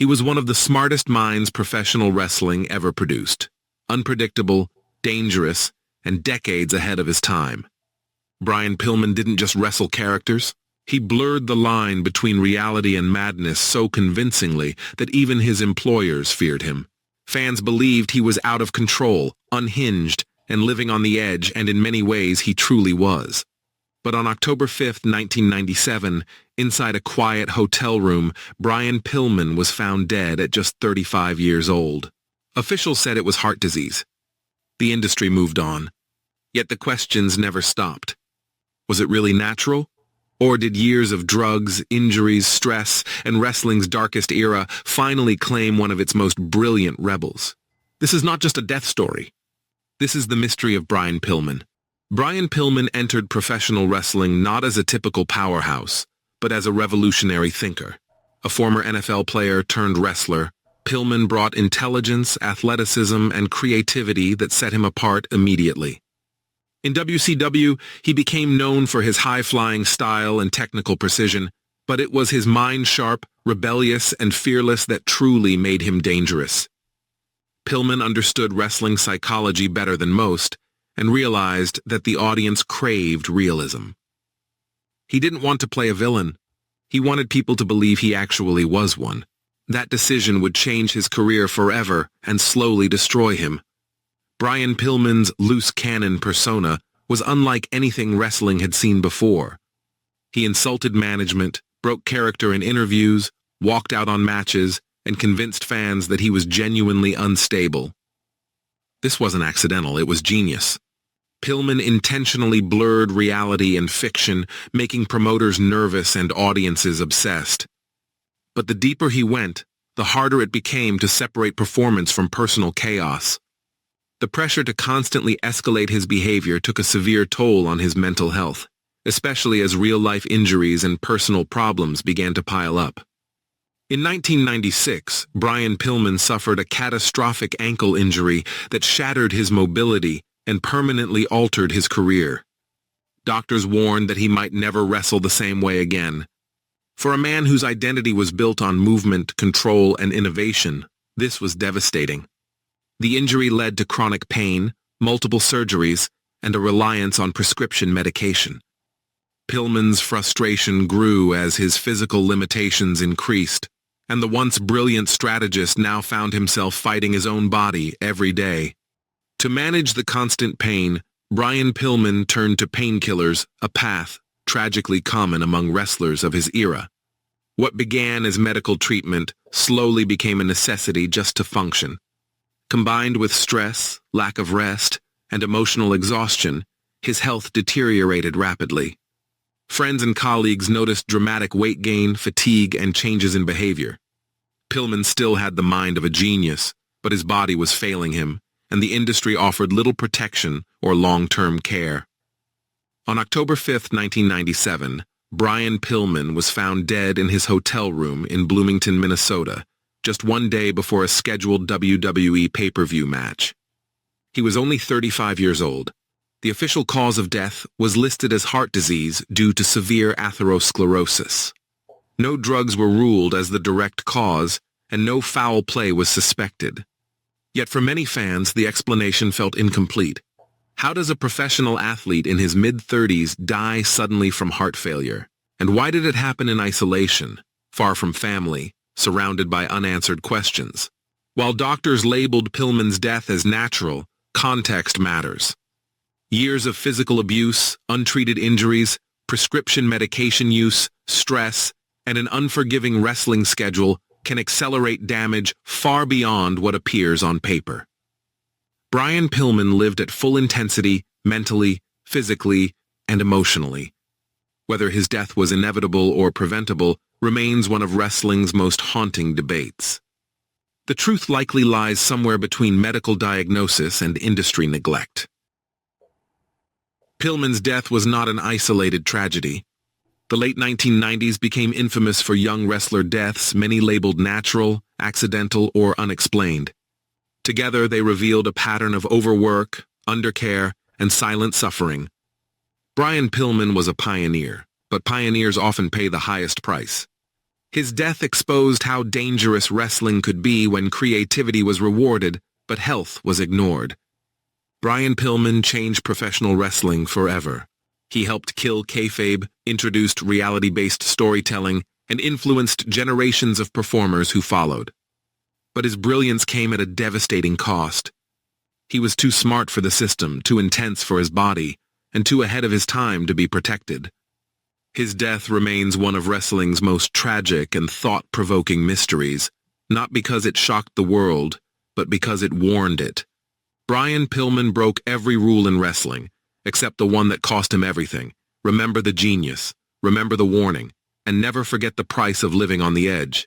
He was one of the smartest minds professional wrestling ever produced. Unpredictable, dangerous, and decades ahead of his time. Brian Pillman didn't just wrestle characters. He blurred the line between reality and madness so convincingly that even his employers feared him. Fans believed he was out of control, unhinged, and living on the edge, and in many ways he truly was. But on October 5, 1997, inside a quiet hotel room, Brian Pillman was found dead at just 35 years old. Officials said it was heart disease. The industry moved on. Yet the questions never stopped. Was it really natural? Or did years of drugs, injuries, stress, and wrestling's darkest era finally claim one of its most brilliant rebels? This is not just a death story. This is the mystery of Brian Pillman. Brian Pillman entered professional wrestling not as a typical powerhouse, but as a revolutionary thinker. A former NFL player turned wrestler, Pillman brought intelligence, athleticism, and creativity that set him apart immediately. In WCW, he became known for his high-flying style and technical precision, but it was his mind-sharp, rebellious, and fearless that truly made him dangerous. Pillman understood wrestling psychology better than most, and realized that the audience craved realism. He didn't want to play a villain. He wanted people to believe he actually was one. That decision would change his career forever and slowly destroy him. Brian Pillman's loose cannon persona was unlike anything wrestling had seen before. He insulted management, broke character in interviews, walked out on matches, and convinced fans that he was genuinely unstable. This wasn't accidental, it was genius. Pillman intentionally blurred reality and fiction, making promoters nervous and audiences obsessed. But the deeper he went, the harder it became to separate performance from personal chaos. The pressure to constantly escalate his behavior took a severe toll on his mental health, especially as real-life injuries and personal problems began to pile up. In 1996, Brian Pillman suffered a catastrophic ankle injury that shattered his mobility and permanently altered his career. Doctors warned that he might never wrestle the same way again. For a man whose identity was built on movement, control, and innovation, this was devastating. The injury led to chronic pain, multiple surgeries, and a reliance on prescription medication. Pillman's frustration grew as his physical limitations increased, and the once brilliant strategist now found himself fighting his own body every day. To manage the constant pain, Brian Pillman turned to painkillers, a path tragically common among wrestlers of his era. What began as medical treatment slowly became a necessity just to function. Combined with stress, lack of rest, and emotional exhaustion, his health deteriorated rapidly. Friends and colleagues noticed dramatic weight gain, fatigue, and changes in behavior. Pillman still had the mind of a genius, but his body was failing him, and the industry offered little protection or long-term care. On October 5, 1997, Brian Pillman was found dead in his hotel room in Bloomington, Minnesota, just one day before a scheduled WWE pay-per-view match. He was only 35 years old. The official cause of death was listed as heart disease due to severe atherosclerosis. No drugs were ruled as the direct cause, and no foul play was suspected. Yet for many fans, the explanation felt incomplete. How does a professional athlete in his mid-30s die suddenly from heart failure? And why did it happen in isolation, far from family, surrounded by unanswered questions? While doctors labeled Pillman's death as natural, context matters. Years of physical abuse, untreated injuries, prescription medication use, stress, and an unforgiving wrestling schedule can accelerate damage far beyond what appears on paper. Brian Pillman lived at full intensity, mentally, physically, and emotionally. Whether his death was inevitable or preventable remains one of wrestling's most haunting debates. The truth likely lies somewhere between medical diagnosis and industry neglect. Pillman's death was not an isolated tragedy. The late 1990s became infamous for young wrestler deaths, many labeled natural, accidental, or unexplained. Together, they revealed a pattern of overwork, undercare, and silent suffering. Brian Pillman was a pioneer, but pioneers often pay the highest price. His death exposed how dangerous wrestling could be when creativity was rewarded, but health was ignored. Brian Pillman changed professional wrestling forever. He helped kill kayfabe, introduced reality-based storytelling, and influenced generations of performers who followed. But his brilliance came at a devastating cost. He was too smart for the system, too intense for his body, and too ahead of his time to be protected. His death remains one of wrestling's most tragic and thought-provoking mysteries, not because it shocked the world, but because it warned it. Brian Pillman broke every rule in wrestling, except the one that cost him everything. Remember the genius, remember the warning, and never forget the price of living on the edge.